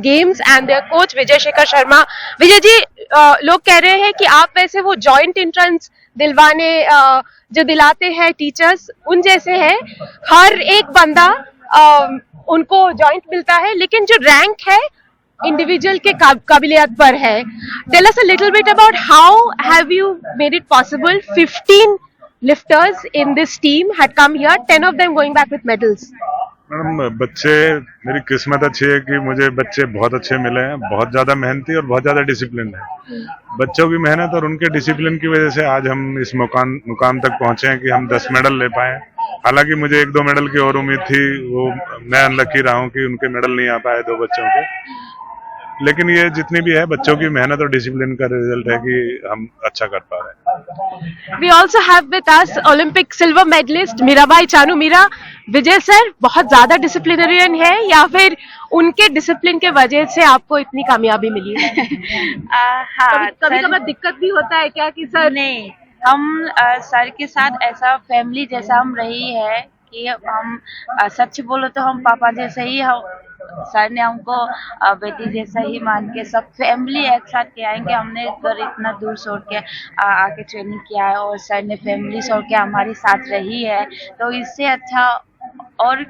Games and there coach Vijay Shekhar Sharma. Vijay ji, लोग कह रहे हैं कि आप वैसे वो जॉइंट एंट्रेंस दिलवाने जो दिलाते हैं टीचर्स, उन जैसे हैं. हर एक बंदा उनको जॉइंट मिलता है, लेकिन जो रैंक है इंडिविजुअल के काबिलियत पर है. Tell us a little bit about how have you made it possible. 15 lifters in this team had come here, 10 of them going back with medals. Madam, बच्चे, मेरी किस्मत अच्छी है कि मुझे बच्चे बहुत अच्छे मिले हैं, बहुत ज्यादा मेहनती और बहुत ज्यादा डिसिप्लिन है. बच्चों की मेहनत और उनके डिसिप्लिन की वजह से आज हम इस मुकाम तक पहुंचे हैं कि हम 10 मेडल ले पाए. हालांकि मुझे 1-2 मेडल की और उम्मीद थी, वो मैं अनलकी रहा हूं कि उनके मेडल नहीं आ पाए 2 बच्चों के. लेकिन ये जितनी भी है बच्चों की मेहनत और डिसिप्लिन का रिजल्ट है कि हम अच्छा कर पा रहे हैं. We also have with us Olympic silver medalist Mirabai Chanu. Mira, Vijay sir बहुत ज्यादा डिसिप्लिनरियन है या फिर उनके डिसिप्लिन के वजह से आपको इतनी कामयाबी मिली है? हाँ, कभी कभी दिक्कत भी होता है क्या कि सर? नहीं, हम सर के साथ ऐसा फैमिली जैसा हम रही है कि हम सच बोलो तो हम पापा जैसे ही, हम सर ने हमको बेटी जैसा ही मान के सब फैमिली एक साथ किया है कि हमने घर इतना दूर छोड़ के आके ट्रेनिंग किया है और सर ने फैमिली छोड़ के हमारे साथ रही है. तो इससे अच्छा और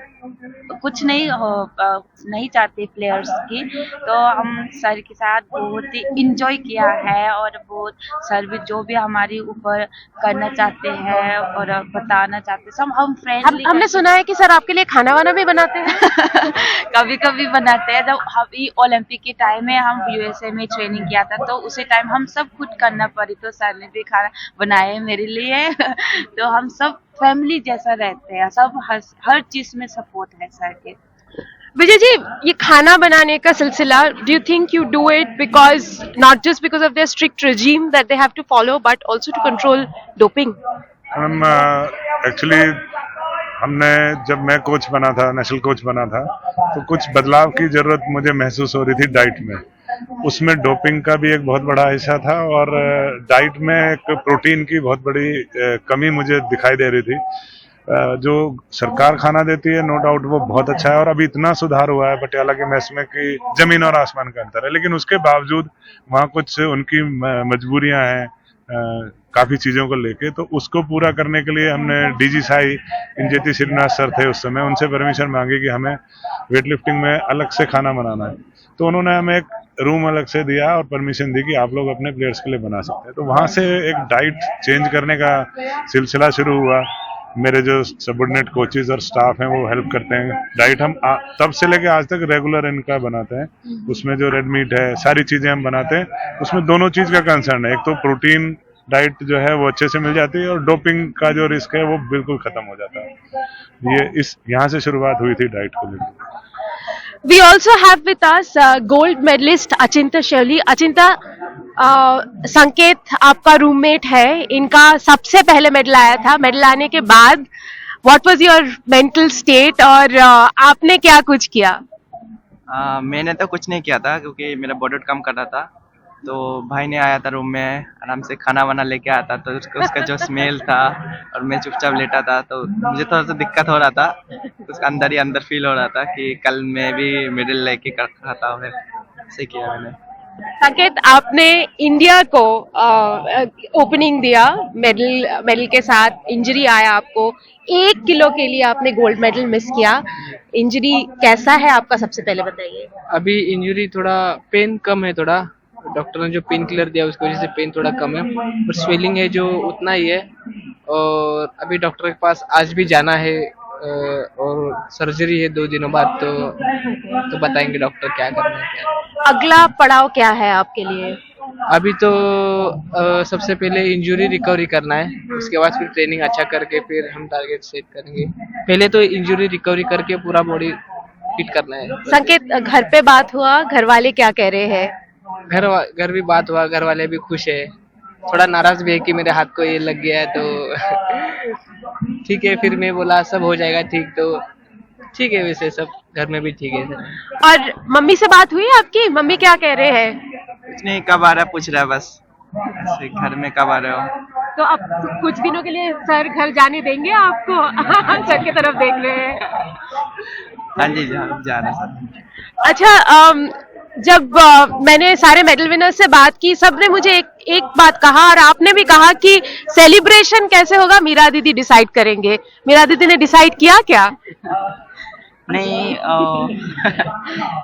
कुछ नहीं चाहते प्लेयर्स की. तो हम सर के साथ बहुत ही इंजॉय किया है और बहुत सर भी जो भी हमारे ऊपर करना चाहते हैं और बताना चाहते हैं सब हम फ्रेंडली. हमने सुना है कि सर आपके लिए खाना वाना भी बनाते हैं. कभी कभी बनाते हैं. जब अभी ओलंपिक के टाइम में हम यूएसए में ट्रेनिंग किया था तो उसी टाइम हम सब कुछ करना पड़ी, तो सर ने भी खाना बनाए मेरे लिए. तो हम सब फैमिली जैसा रहते हैं, सब हर चीज में सपोर्ट है सर के. विजय जी, ये खाना बनाने का सिलसिला, do you think you do it because not just because of their strict regime that they have to follow but also to control doping? हम एक्चुअली हमने, जब मैं कोच बना था, नेशनल कोच बना था, तो कुछ बदलाव की जरूरत मुझे महसूस हो रही थी डाइट में. उसमें डोपिंग का भी एक बहुत बड़ा हिस्सा था और डाइट में एक प्रोटीन की बहुत बड़ी कमी मुझे दिखाई दे रही थी. जो सरकार खाना देती है, नो डाउट वो बहुत अच्छा है और अभी इतना सुधार हुआ है पटियाला के मैस में कि जमीन और आसमान का अंतर है. लेकिन उसके बावजूद वहाँ कुछ उनकी मजबूरियां हैं काफी चीजों को लेके. तो उसको पूरा करने के लिए हमने डीजी साई इंजेती श्रीनिवास सर थे उस समय, उनसे परमिशन मांगी कि हमें वेट लिफ्टिंग में अलग से खाना बनाना है. तो उन्होंने हमें एक रूम अलग से दिया और परमिशन दी कि आप लोग अपने प्लेयर्स के लिए बना सकते हैं. तो वहां से एक डाइट चेंज करने का सिलसिला शुरू हुआ. मेरे जो सबऑर्डिनेट कोचेज और स्टाफ हैं वो हेल्प करते हैं. डाइट हम तब से लेके आज तक रेगुलर इनका बनाते हैं. उसमें जो रेड मीट है, सारी चीजें हम बनाते हैं. उसमें दोनों चीज का कंसर्न है. एक तो प्रोटीन डाइट जो है वो अच्छे से मिल जाती है और डोपिंग का जो रिस्क है वो बिल्कुल खत्म हो जाता है. ये यहाँ से शुरुआत हुई थी डाइट को लेकर. We also have with us gold medalist अचिंता शैली. अचिंता, संकेत आपका रूममेट है, इनका सबसे पहले मेडल आया था. मेडल आने के बाद what was your mental state और आपने क्या कुछ किया? मैंने तो कुछ नहीं किया था क्योंकि मेरा बॉडी कम कर रहा था. तो भाई ने आया था रूम में, आराम से खाना वाना लेके आया था. तो उसका जो स्मेल था और मैं चुपचाप लेटा था तो मुझे थोड़ा सा दिक्कत हो रहा था. उसका अंदर ही अंदर फील हो रहा था कि कल मैं भी मेडल लेके खाता हूँ. ऐसे किया मैंने. संकेत, आपने इंडिया को ओपनिंग दिया मेडल के साथ. इंजरी आया आपको, 1 किलो के लिए आपने गोल्ड मेडल मिस किया. इंजरी कैसा है आपका, सबसे पहले बताइए. अभी इंजरी थोड़ा पेन कम है. थोड़ा डॉक्टर ने जो पेन किलर दिया उसकी वजह से पेन थोड़ा कम है, पर स्वेलिंग है जो उतना ही है. और अभी डॉक्टर के पास आज भी जाना है और सर्जरी है 2 दिनों बाद. तो बताएंगे डॉक्टर क्या करना है. क्या अगला पड़ाव क्या है आपके लिए? अभी तो सबसे पहले इंजरी रिकवरी करना है, उसके बाद फिर ट्रेनिंग अच्छा करके फिर हम टारगेट सेट करेंगे. पहले तो इंजरी रिकवरी करके पूरा बॉडी फिट करना है. संकेत, घर पे बात हुआ, घर वाले क्या कह रहे हैं? घर भी बात हुआ, घर वाले भी खुश है. थोड़ा नाराज भी है कि मेरे हाथ को ये लग गया है. तो ठीक है, फिर मैं बोला सब हो जाएगा ठीक. तो ठीक है, वैसे सब घर में भी ठीक है. और मम्मी से बात हुई आपकी? मम्मी क्या कह रहे हैं? कुछ नहीं, कब आ रहा पूछ रहा है बस. घर में कब आ रहे हो? तो अब कुछ दिनों के लिए सर घर जाने देंगे आपको? सर की तरफ देख रहे हैं. हाँ जी, जा रहे सर. अच्छा, जब मैंने सारे मेडल विनर्स से बात की, सबने मुझे एक बात कहा और आपने भी कहा कि सेलिब्रेशन कैसे होगा मीरा दीदी डिसाइड करेंगे। मीरा दीदी ने डिसाइड किया क्या? नहीं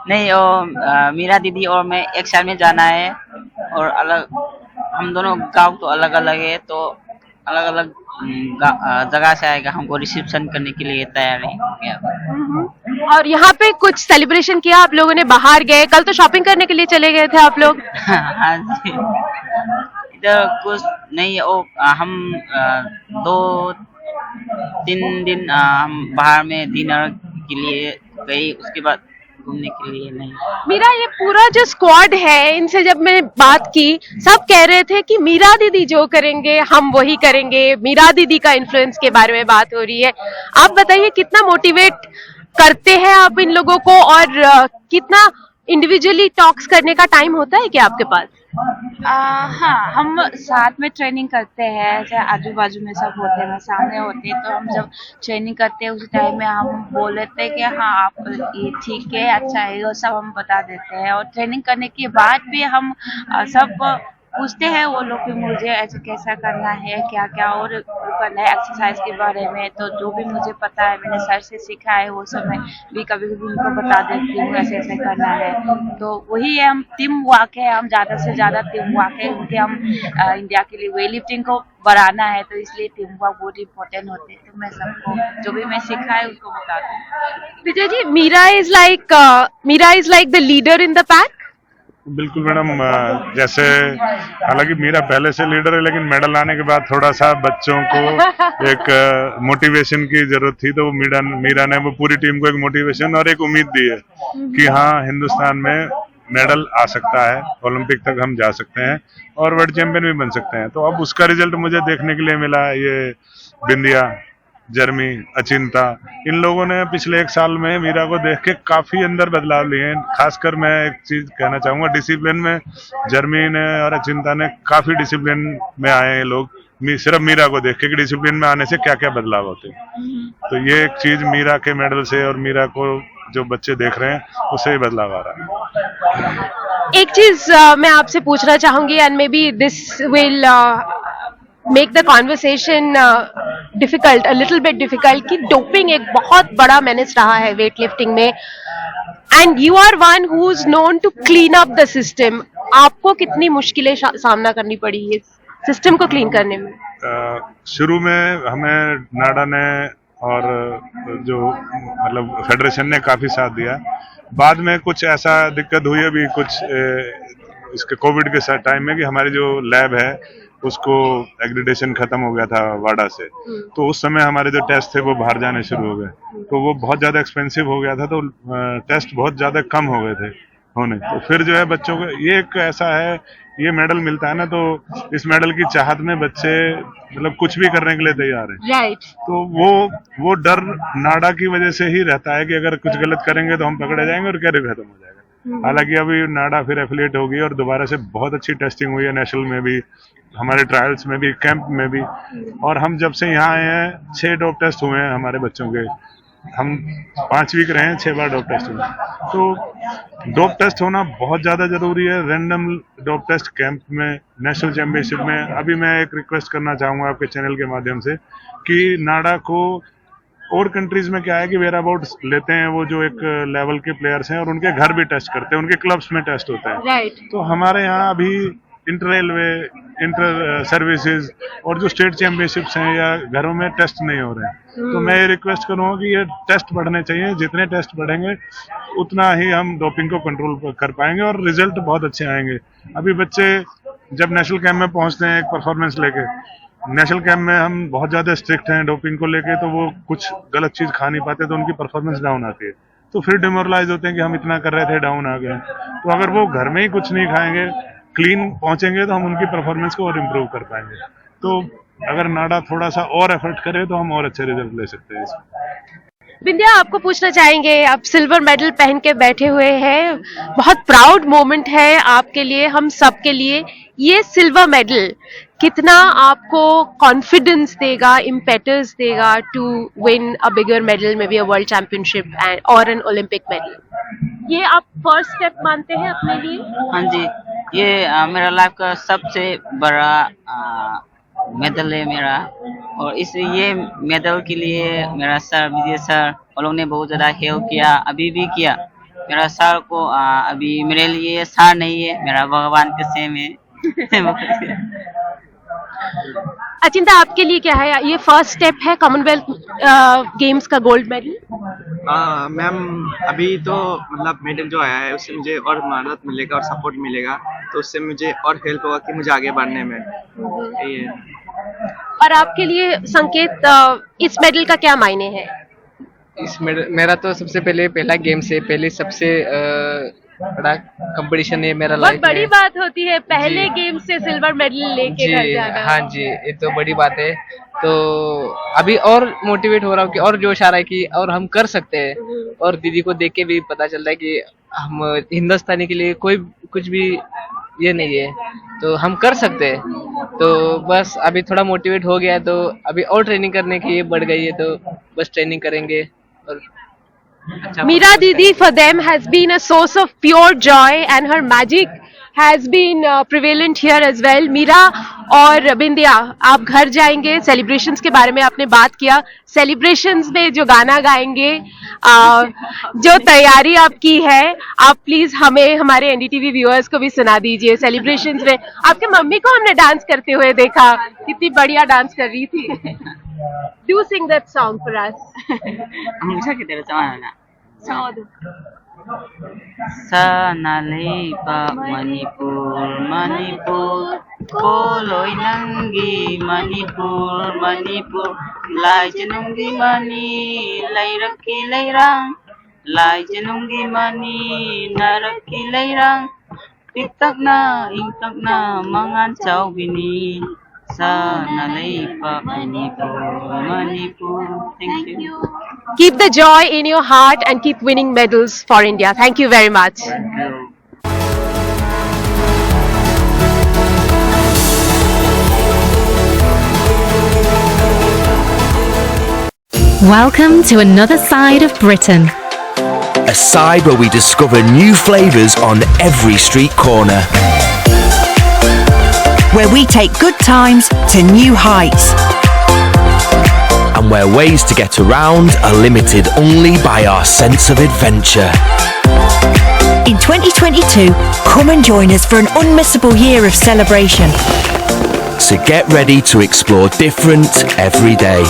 नहीं मीरा दीदी और मैं एक साथ में जाना है, और अलग हम दोनों गाँव तो अलग अलग है, तो अलग अलग जगह से आएगा, हमको रिसेप्शन करने के लिए तैयारी हो गया। और यहाँ पे कुछ सेलिब्रेशन किया आप लोगों ने? बाहर गए? कल तो शॉपिंग करने के लिए चले गए थे आप लोग। हाँ जी, इधर कुछ नहीं, हम 2-3 दिन हम बाहर में डिनर के लिए गए, उसके बाद घूमने के लिए नहीं। मीरा, ये पूरा जो स्क्वाड है, इनसे जब मैंने बात की, सब कह रहे थे कि मीरा दीदी जो करेंगे हम वही करेंगे। मीरा दीदी का इन्फ्लुएंस के बारे में बात हो रही है। आप बताइए कितना मोटिवेट करते हैं आप इन लोगों को, और कितना इंडिविजुअली टॉक्स करने का टाइम होता है क्या आपके पास? हाँ, हम साथ में ट्रेनिंग करते हैं, चाहे आजू बाजू में सब होते हैं, सामने होते हैं, तो हम जब ट्रेनिंग करते हैं उस टाइम में हम बोल लेते हैं कि हाँ आप ये ठीक है, अच्छा है, वो सब हम बता देते हैं। और ट्रेनिंग करने के बाद भी हम सब पूछते हैं वो लोग कि मुझे ऐसे कैसा करना है, क्या क्या और करना है एक्सरसाइज के बारे में। तो जो भी मुझे पता है, मैंने सर से सीखा है, वो सब मैं भी कभी कभी उनको बता देती हूँ ऐसे ऐसे करना है। तो वही है, हम टीम वर्क है, हम ज़्यादा से ज़्यादा टीम वर्क है, क्योंकि हम इंडिया के लिए वेट लिफ्टिंग को बढ़ाना है, तो इसलिए टीम वर्क बहुत इंपॉर्टेंट होते हैं। तो मैं सबको जो भी मैं सीखा है उसको बता दूँ। Vijay ji, Mira is like the leader in the pack. बिल्कुल मैडम, जैसे हालांकि मीरा पहले से लीडर है, लेकिन मेडल आने के बाद थोड़ा सा बच्चों को एक मोटिवेशन की जरूरत थी, तो मीरा ने वो पूरी टीम को एक मोटिवेशन और एक उम्मीद दी है कि हाँ, हिंदुस्तान में मेडल आ सकता है, ओलंपिक तक हम जा सकते हैं और वर्ल्ड चैंपियन भी बन सकते हैं। तो अब उसका रिजल्ट मुझे देखने के लिए मिला। ये बिंदिया, जर्मी, अचिंता, इन लोगों ने पिछले 1 साल में मीरा को देख के काफी अंदर बदलाव लिए हैं। खासकर मैं एक चीज कहना चाहूंगा, डिसिप्लिन में जर्मी ने और अचिंता ने काफी डिसिप्लिन में आए हैं लोग, सिर्फ मीरा को देख के कि डिसिप्लिन में आने से क्या क्या बदलाव होते हैं। तो ये एक चीज मीरा के मेडल से और मीरा को जो बच्चे देख रहे हैं उससे ही बदलाव आ रहा है। एक चीज मैं आपसे पूछना चाहूंगी, and maybe this will make the conversation difficult, a little bit difficult, कि डोपिंग एक बहुत बड़ा मेनेस रहा है वेट लिफ्टिंग में, and you are one who is known to clean up the system. आपको कितनी मुश्किलें सामना करनी पड़ी है सिस्टम को क्लीन करने में? शुरू में हमें नाडा ने और जो मतलब फेडरेशन ने काफी साथ दिया। बाद में कुछ ऐसा दिक्कत हुई अभी कुछ इसके कोविड के टाइम में कि हमारी जो लैब है उसको एग्रीडेशन खत्म हो गया था वाडा से, तो उस समय हमारे जो टेस्ट थे वो बाहर जाने शुरू हो गए, तो वो बहुत ज्यादा एक्सपेंसिव हो गया था, तो टेस्ट बहुत ज्यादा कम हो गए थे होने। तो फिर जो है बच्चों को ये एक ऐसा है, ये मेडल मिलता है ना, तो इस मेडल की चाहत में बच्चे मतलब कुछ भी करने के लिए तैयार है। राइट। तो वो डर नाडा की वजह से ही रहता है कि अगर कुछ गलत करेंगे तो हम पकड़े जाएंगे और कैरियर खत्म हो जाएगा। हालांकि अभी नाडा फिर एफिलिएट होगी और दोबारा से बहुत अच्छी टेस्टिंग हुई है, नेशनल में भी, हमारे ट्रायल्स में भी, कैंप में भी। और हम जब से यहाँ आए हैं 6 डोप टेस्ट हुए हैं हमारे बच्चों के। हम 5 वीक रहे हैं, 6 बार डोप टेस्ट हुए। तो डोप टेस्ट होना बहुत ज्यादा जरूरी है। रैंडम डोप टेस्ट कैंप में, नेशनल चैंपियनशिप में। अभी मैं एक रिक्वेस्ट करना चाहूंगा आपके चैनल के माध्यम से कि नाडा को, और कंट्रीज में क्या है कि वेयर अबाउट लेते हैं वो जो एक लेवल के प्लेयर्स हैं और उनके घर भी टेस्ट करते हैं, उनके क्लब्स में टेस्ट होता है। राइट। तो हमारे यहाँ अभी इंटर रेलवे, इंटर सर्विसेज और जो स्टेट चैंपियनशिप्स हैं या घरों में टेस्ट नहीं हो रहे हैं। तो मैं ये रिक्वेस्ट करूँगा कि ये टेस्ट बढ़ने चाहिए। जितने टेस्ट बढ़ेंगे उतना ही हम डोपिंग को कंट्रोल कर पाएंगे और रिजल्ट बहुत अच्छे आएंगे। अभी बच्चे जब नेशनल कैंप में पहुंचते हैं एक परफॉर्मेंस लेके, नेशनल कैंप में हम बहुत ज्यादा स्ट्रिक्ट हैं डोपिंग को लेके, तो वो कुछ गलत चीज खा नहीं पाते, तो उनकी परफॉर्मेंस डाउन आती है। तो फिर डिमोरलाइज होते हैं कि हम इतना कर रहे थे, डाउन आ गए। तो अगर वो घर में ही कुछ नहीं खाएंगे, क्लीन पहुंचेंगे, तो हम उनकी परफॉर्मेंस को और इम्प्रूव कर पाएंगे। तो अगर नाडा थोड़ा सा और एफर्ट करे तो हम और अच्छे रिजल्ट ले सकते हैं इसमें। बिंदिया, आपको पूछना चाहेंगे, आप सिल्वर मेडल पहन के बैठे हुए हैं, बहुत प्राउड मोमेंट है आपके लिए, हम सब के लिए। ये सिल्वर मेडल कितना आपको कॉन्फिडेंस देगा, इम्पेटस देगा to win a bigger medal, maybe a world championship और एन ओलंपिक मेडल? ये आप फर्स्ट स्टेप मानते हैं अपने लिए? हाँ जी, ये मेरा लाइफ का सबसे बड़ा मेडल है मेरा, और इसलिए ये मेडल के लिए मेरा सर विजय सर उन लोगों ने बहुत ज़्यादा हेल्प किया, अभी भी किया। मेरा सर को अभी मेरे लिए सर नहीं है, मेरा भगवान के सेम है। अचिंता, आपके लिए क्या है? ये फर्स्ट स्टेप है कॉमनवेल्थ गेम्स का गोल्ड मेडल? मैम अभी तो मतलब मेडल जो आया है उससे मुझे और मदद मिलेगा और सपोर्ट मिलेगा, तो उससे मुझे और हेल्प होगा कि मुझे आगे बढ़ने में। ये और आपके लिए संकेत, इस मेडल का क्या मायने है? इस मेरा तो सबसे पहला गेम से पहले सबसे बड़ा कंपटीशन है मेरा बहुत लाइफ बड़ी में। बात होती है पहले जी। गेम से सिल्वर मेडल लेके घर जी जाना। हाँ जी, ये तो बड़ी बात है। तो अभी और मोटिवेट हो रहा हूँ कि और जोश आ रहा है कि और हम कर सकते हैं, और दीदी को देख के भी पता चल रहा है कि हम हिंदुस्तानी के लिए कोई कुछ भी ये नहीं है, तो हम कर सकते हैं। तो बस अभी थोड़ा मोटिवेट हो गया है, तो अभी और ट्रेनिंग करने की ये बढ़ गई है, तो बस ट्रेनिंग करेंगे और अच्छा Meera Didi for them has been a source of pure joy and her magic has been prevalent here as well. Meera और बिंदिया, आप घर जाएंगे, सेलिब्रेशंस के बारे में आपने बात किया, सेलिब्रेशंस में जो गाना गाएंगे, जो तैयारी आपकी है, आप प्लीज हमें हमारे एनडीटीवी व्यूअर्स को भी सुना दीजिए। सेलिब्रेशंस में आपके मम्मी को हमने डांस करते हुए देखा, कितनी बढ़िया डांस कर रही थी। Do sing that song for us. मुझे की तरह समाना Sanalipa Manipur Manipur Koloi Nangi Manipur Manipur Lai Janungi Mani Lai Rakki Lai Rang Lai Janungi Mani Narakki Lai Rang Tiktak na ingtak na mangan chau bini Sanalipa Manipur Manipur. Thank you. Keep the joy in your heart and keep winning medals for India. Thank you very much. Welcome to another side of Britain. A side where we discover new flavours on every street corner. Where we take good times to new heights. And where ways to get around are limited only by our sense of adventure. In 2022, come and join us for an unmissable year of celebration. So get ready to explore different every day.